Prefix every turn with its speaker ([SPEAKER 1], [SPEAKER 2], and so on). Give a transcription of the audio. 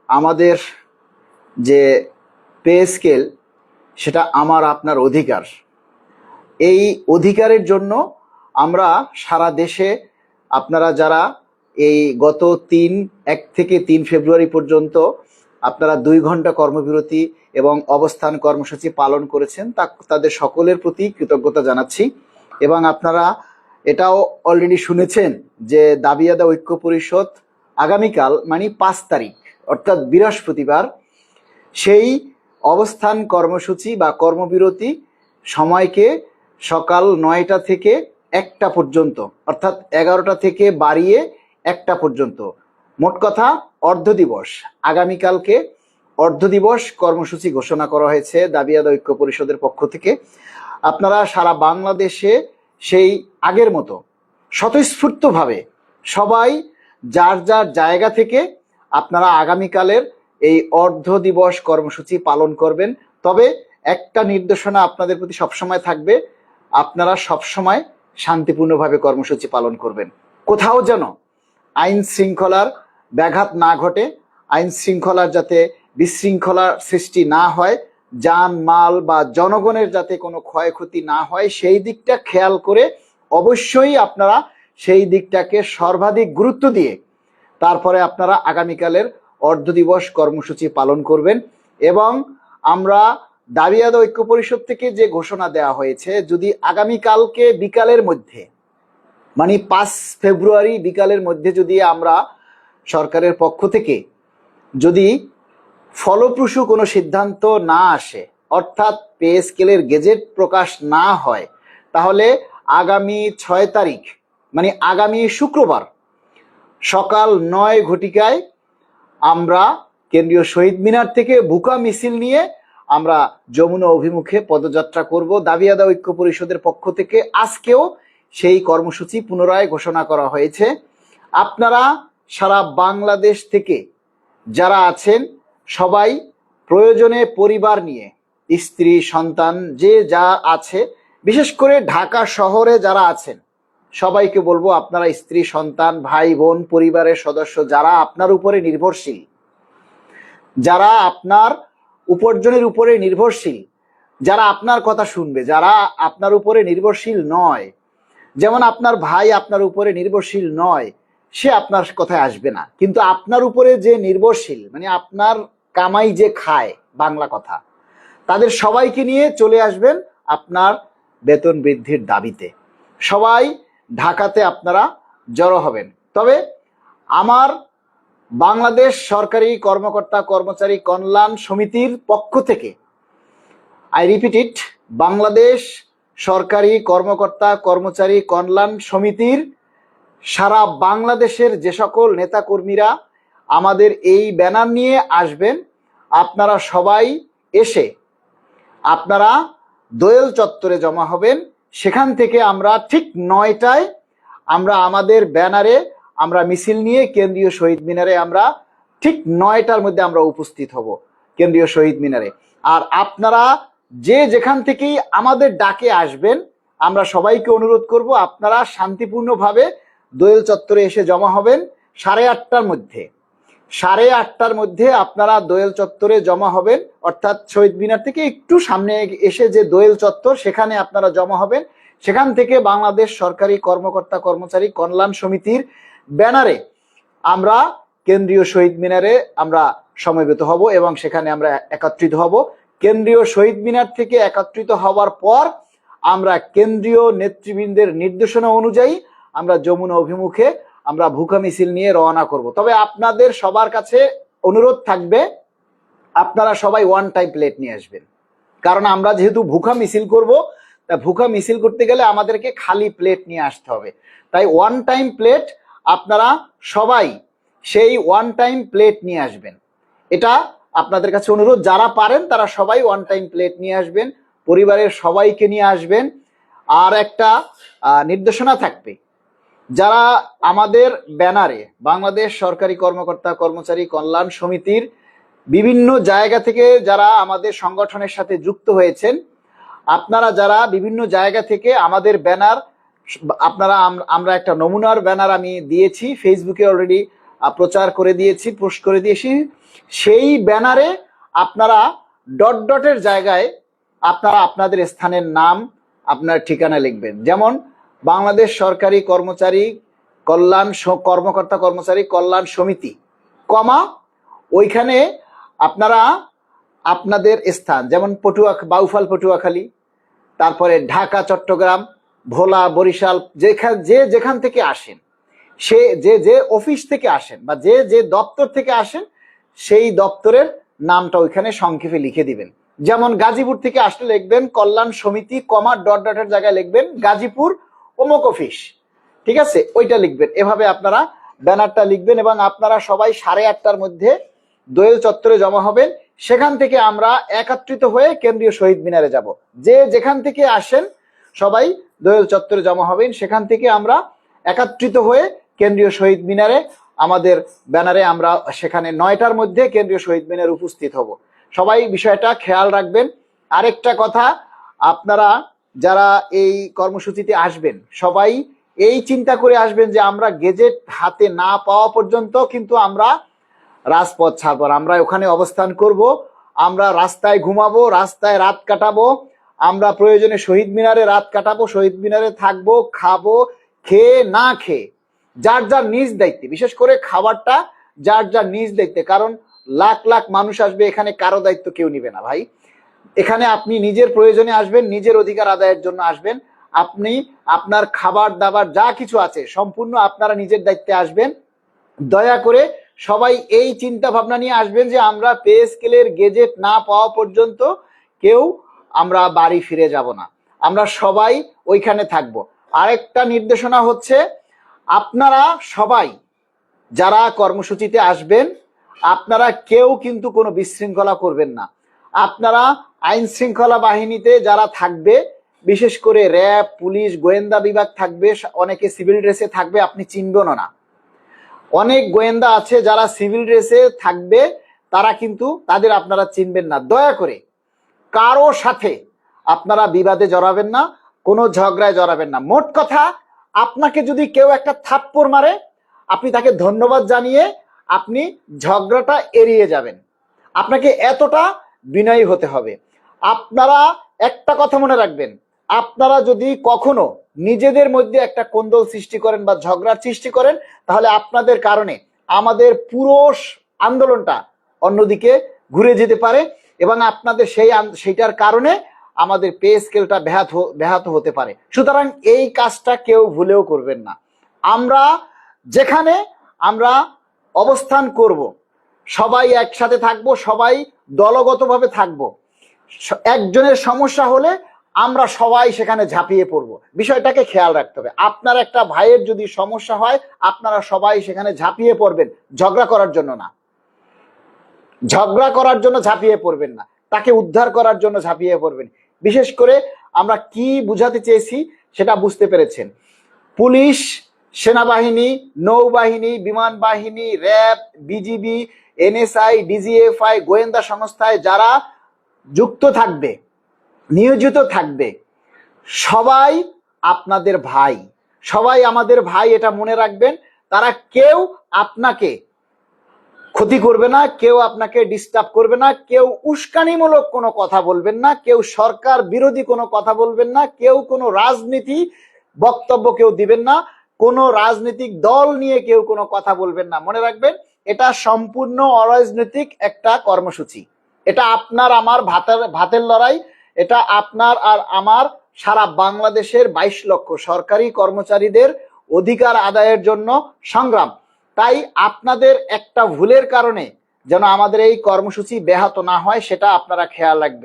[SPEAKER 1] আমাদের যে pay scale সেটা আমার আপনার অধিকার। এই অধিকারের জন্য আমরা সারা দেশে আপনারা যারা এই গত 1 থেকে 3 ফেব্রুয়ারি পর্যন্ত আপনারা 2 ঘন্টা কর্মবিরতি এবং অবস্থান কর্মসূচি পালন করেছেন তাদের সকলের প্রতি কৃতজ্ঞতা জানাচ্ছি। এবং আপনারা এটাও অলরেডি শুনেছেন যে দাবি আদায় ঐক্য পরিষদ আগামীকাল মানে 5 তারিখ অর্থাৎ বৃহস্পতিবার সেই অবস্থান কর্মসূচি বা কর্মবিরতি সময়কে সকাল 9টা থেকে 1টা পর্যন্ত অর্থাৎ 11টা থেকে বাড়িয়ে 1টা পর্যন্ত, মোট কথা অর্ধ দিবস, আগামীকালকে অর্ধ দিবস কর্মসূচি ঘোষণা করা হয়েছে দাবি আদায় ঐক্য পরিষদের পক্ষ থেকে। আপনারা সারা বাংলাদেশে সেই আগের মতো স্বতঃস্ফূর্তভাবে সবাই যার যার জায়গা থেকে আপনারা আগামীকালের এই অর্ধ দিবস কর্মসূচি পালন করবেন। তবে একটা নির্দেশনা আপনাদের প্রতি সবসময় থাকবে, আপনারা সবসময় শান্তিপূর্ণভাবে কর্মসূচি পালন করবেন। কোথাও যেন আইন শৃঙ্খলার ব্যাঘাত না ঘটে, আইন শৃঙ্খলার যাতে বিশৃঙ্খলার সৃষ্টি না হয়, যান মাল বা জনগণের যাতে কোনো ক্ষয়ক্ষতি না হয় সেই দিকটা খেয়াল করে অবশ্যই আপনারা সেই দিকটাকে সর্বাধিক গুরুত্ব দিয়ে তারপরে আপনারা আগামীকালের অর্ধ দিবস কর্মসূচি পালন করবেন। এবং আমরা দাবি আদায় ঐক্য পরিষদ থেকে যে ঘোষণা দেওয়া হয়েছে, যদি আগামীকালকে বিকালের মধ্যে মানে 5 ফেব্রুয়ারি বিকালের মধ্যে যদি আমরা সরকারের পক্ষ থেকে যদি ফলপ্রসূ কোনো সিদ্ধান্ত না আসে, অর্থাৎ পে স্কেলের গেজেট প্রকাশ না হয়, তাহলে আগামী 6 তারিখ মানে আগামী শুক্রবার সকাল 9 ঘটিকায় আমরা কেন্দ্রীয় শহীদ মিনার থেকে বুকা মিছিল নিয়ে আমরা যমুনা অভিমুখে পদযাত্রা করব। দাবি আদায় ঐক্য পরিষদের পক্ষ থেকে আজকেও সেই কর্মসূচি পুনরায় ঘোষণা করা হয়েছে। আপনারা সারা বাংলাদেশ থেকে যারা আছেন সবাই প্রয়োজনে পরিবার নিয়ে, স্ত্রী সন্তান যে যা আছে, বিশেষ করে ঢাকা শহরে যারা আছেন সবাইকে বলবো আপনারা স্ত্রী সন্তান ভাই বোন পরিবারের সদস্য যারা আপনার উপরে নির্ভরশীল, যারা আপনার উপার্জনের উপরে নির্ভরশীল, যারা আপনার কথা শুনবে, যারা আপনার উপরে নির্ভরশীল নয়, যেমন আপনার ভাই আপনার উপরে নির্ভরশীল নয়, সে আপনার কথায় আসবে না, কিন্তু আপনার উপরে যে নির্ভরশীল মানে আপনার কামাই যে খায় বাংলা কথা, তাদের সবাইকে নিয়ে চলে আসবেন আপনার বেতন বৃদ্ধির দাবিতে। সবাই ঢাকাতে আপনারা জড়ো হবেন। তবে আমার বাংলাদেশ সরকারি কর্মকর্তা কর্মচারী কল্যাণ সমিতির পক্ষ থেকে, আই রিপিট ইট, বাংলাদেশ সরকারি কর্মকর্তা কর্মচারী কল্যাণ সমিতির সারা বাংলাদেশের যে সকল নেতাকর্মীরা আমাদের এই ব্যানার নিয়ে আসবেন, আপনারা সবাই এসে আপনারা দোয়েল চত্বরে জমা হবেন। সেখান থেকে আমরা ঠিক 9টায় আমরা আমাদের ব্যানারে আমরা মিছিল নিয়ে কেন্দ্রীয় শহীদ মিনারে আমরা ঠিক 9টার মধ্যে আমরা উপস্থিত হব কেন্দ্রীয় শহীদ মিনারে। আর আপনারা যে যেখান থেকেই আমাদের ডাকে আসবেন, আমরা সবাইকে অনুরোধ করব আপনারা শান্তিপূর্ণভাবে দোয়েল চত্বরে এসে জমা হবেন 8:30টার মধ্যে। 8:30টার মধ্যে আপনারা দোয়েল চত্বরে জমা হবেন, অর্থাৎ শহীদ মিনার থেকে একটু সামনে এসে যে দোয়েল চত্বর সেখানে আপনারা জমা হবেন। সেখান থেকে বাংলাদেশ সরকারি কর্মকর্তা কর্মচারী কল্যাণ সমিতির ব্যানারে আমরা কেন্দ্রীয় শহীদ মিনারে আমরা সমবেত হব এবং সেখানে আমরা একত্রিত হব। কেন্দ্রীয় শহীদ মিনার থেকে একত্রিত হওয়ার পর আমরা কেন্দ্রীয় নেতৃবৃন্দের নির্দেশনা অনুযায়ী আমরা যমুনা অভিমুখে আমরা ভুকা মিছিল নিয়ে রওনা করব। তবে আপনাদের সবার কাছে অনুরোধ থাকবে আপনারা সবাই 1 টাইম প্লেট নিয়ে আসবেন, কারণ আমরা যেহেতু ভুকা মিছিল করব, তা ভুকা মিছিল করতে গেলে আমাদেরকে খালি প্লেট নিয়ে আসতে হবে। তাই 1 টাইম প্লেট আপনারা সবাই সেই 1 টাইম প্লেট নিয়ে আসবেন, এটা আপনাদের কাছে অনুরোধ। যারা পারেন তারা সবাই 1 টাইম প্লেট নিয়ে আসবেন, পরিবারের সবাইকে নিয়ে আসবেন। আর একটা নির্দেশনা থাকবে, যারা আমাদের ব্যানারে বাংলাদেশ সরকারি কর্মকর্তা কর্মচারী কল্যাণ সমিতির বিভিন্ন জায়গা থেকে যারা আমাদের সংগঠনের সাথে যুক্ত হয়েছেন, আপনারা যারা বিভিন্ন জায়গা থেকে আমাদের ব্যানার আপনারা আমরা একটা নমুনার ব্যানার আমি দিয়েছি ফেসবুকে অলরেডি প্রচার করে দিয়েছি, পোস্ট করে দিয়েছি। সেই ব্যানারে আপনারা ডট ডটের জায়গায় আপনারা আপনাদের স্থানের নাম, আপনার ঠিকানা লিখবেন। যেমন বাংলাদেশ সরকারি কর্মচারী কল্যাণ কর্মকর্তা কর্মচারী কল্যাণ সমিতি, কমা ওইখানে আপনারা আপনাদের স্থান, যেমন বাউফল পটুয়াখালী, তারপরে ঢাকা, চট্টগ্রাম, ভোলা, বরিশাল, যেখান থেকে আসেন, যে অফিস থেকে আসেন বা যে দপ্তর থেকে আসেন, সেই দপ্তরের নামটা ওইখানে সংক্ষেপে লিখে দিবেন। যেমন গাজীপুর থেকে আসলে লিখবেন কল্যাণ সমিতি, কমা ডট ডটের জায়গায় লিখবেন গাজীপুর অমুক অফিস, ঠিক আছে, ওইটা লিখবেন। এভাবে আপনারা ব্যানারটা লিখবেন এবং আপনারা সবাই 8:30টার মধ্যে দোয়েল চত্বরে জমা হবেন। সেখান থেকে আমরা একত্রিত হয়ে কেন্দ্রীয় শহীদ মিনারে যাব। যেখান থেকে আসেন সবাই দোয়েল চত্বরে জমা হবেন। সেখান থেকে আমরা একত্রিত হয়ে কেন্দ্রীয় শহীদ মিনারে, আমাদের ব্যানারে আমরা সেখানে 9টার মধ্যে কেন্দ্রীয় শহীদ মিনারে উপস্থিত হব। সবাই বিষয়টা খেয়াল রাখবেন। আরেকটা কথা, আপনারা যারা এই কর্মসূচিতে আসবেন সবাই এই চিন্তা করে আসবেন যে আমরা গেজেট হাতে না পাওয়া পর্যন্ত কিন্তু আমরা রাজপথ ছাড়ব না। আমরা ওখানে অবস্থান করব, আমরা রাস্তায় ঘুমাবো, রাস্তায় রাত কাটাবো, আমরা প্রয়োজনে শহীদ মিনারে রাত কাটাবো, শহীদ মিনারে থাকবো, খাবো, খেয়ে না খেয়ে যার যার নিজ দায়িত্বে, বিশেষ করে খাবারটা যার যার নিজ দায়িত্বে। কারণ লাখ লাখ মানুষ আসবে এখানে, কারো দায়িত্ব কেউ নিবে না ভাই। এখানে আপনি নিজের প্রয়োজনে আসবেন, নিজের অধিকার আদায়ের জন্য আসবেন। আপনি আপনার খাবার দাবার যা কিছু আছে সম্পূর্ণ আপনারা নিজের দায়িত্বে আসবেন। দয়া করে সবাই এই চিন্তা ভাবনা নিয়ে আসবেন যে আমরা পে স্কেলের গেজেট না পাওয়া পর্যন্ত কেউ আমরা বাড়ি ফিরে যাব না, আমরা সবাই ওইখানে থাকব। আরেকটা নির্দেশনা হচ্ছে, আপনারা সবাই যারা কর্মসূচিতে আসবেন আপনারা কেউ কিন্তু কোনো বিশৃঙ্খলা করবেন না। আপনারা আইন শৃঙ্খলা বাহিনীতে যারা থাকবে, বিশেষ করে র্যাব, পুলিশ, গোয়েন্দা বিভাগ থাকবে, অনেকে সিভিল ড্রেসে থাকবে, আপনি চিনবেনও না। অনেক গোয়েন্দা আছে যারা সিভিল ড্রেসে থাকবে, তারা কিন্তু তাদের আপনারা চিনবেন না। দয়া করে কারো সাথে আপনারা বিবাদে জড়াবেন না, কোনো ঝগড়ায় জড়াবেন না। মোট কথা, আপনাকে যদি কেউ একটা থাপ্পড় মারে আপনি তাকে ধন্যবাদ জানিয়ে আপনি ঝগড়াটা এড়িয়ে যাবেন। আপনাকে এতটা বিনয়ী হতে হবে। আপনারা একটা কথা মনে রাখবেন, আপনারা যদি কখনো নিজেদের মধ্যে একটা কোন্দল সৃষ্টি করেন বা ঝগড়ার সৃষ্টি করেন, তাহলে আপনাদের কারণে আমাদের পুরো আন্দোলনটা অন্যদিকে ঘুরে যেতে পারে এবং আপনাদের সেইটার কারণে আমাদের পে স্কেলটা ব্যাহত হতে পারে। সুতরাং এই কাজটা কেউ ভুলেও করবেন না। আমরা যেখানে আমরা অবস্থান করব সবাই একসাথে থাকব, সবাই দলগতভাবে থাকব। একজনের সমস্যা হলে আমরা সবাই সেখানে ঝাঁপিয়ে পড়ব। বিষয়টাকে খেয়াল রাখতে হবে। আপনার একটা ভাইয়ের যদি সমস্যা হয় আপনারা সবাই সেখানে ঝাঁপিয়ে পড়বেন, ঝগড়া করার জন্য না, ঝগড়া করার জন্য ঝাঁপিয়ে পড়বেন না, তাকে উদ্ধার করার জন্য ঝাঁপিয়ে পড়বেন। বিশেষ করে আমরা কি বুঝাতে চেয়েছি সেটা বুঝতে পেরেছেন। পুলিশ, সেনাবাহিনী, নৌবাহিনী, বিমান বাহিনী, র্যাব, বিজিবি, এনএসআই, ডিজিএফআই, গোয়েন্দা সংস্থায় যারা যুক্ত থাকবে, নিয়োজিত থাকবে, সবাই আপনাদের ভাই, সবাই আমাদের ভাই, এটা মনে রাখবেন। তারা কেউ আপনাকে ক্ষতি করবে না, কেউ আপনাকে ডিস্টার্ব করবে না, কেউ উস্কানিমূলক কোনো কথা বলবেন না, কেউ সরকার বিরোধী কোনো কথা বলবেন না, কেউ কোনো রাজনীতি বক্তব্য কেউ দিবেন না, কোনো রাজনৈতিক দল নিয়ে কেউ কোনো কথা বলবেন না। মনে রাখবেন, এটা সম্পূর্ণ অরাজনৈতিক একটা কর্মসূচি। এটা আপনার আমার ভাতের লড়াই। এটা আপনার আর আমার সারা বাংলাদেশের 22 লক্ষ সরকারি কর্মচারীদের অধিকার আদায়ের জন্য সংগ্রাম। তাই আপনাদের একটা ভুলের কারণে যেন আমাদের এই কর্মসূচি ব্যাহত না হয় সেটা আপনারা খেয়াল রাখবেন।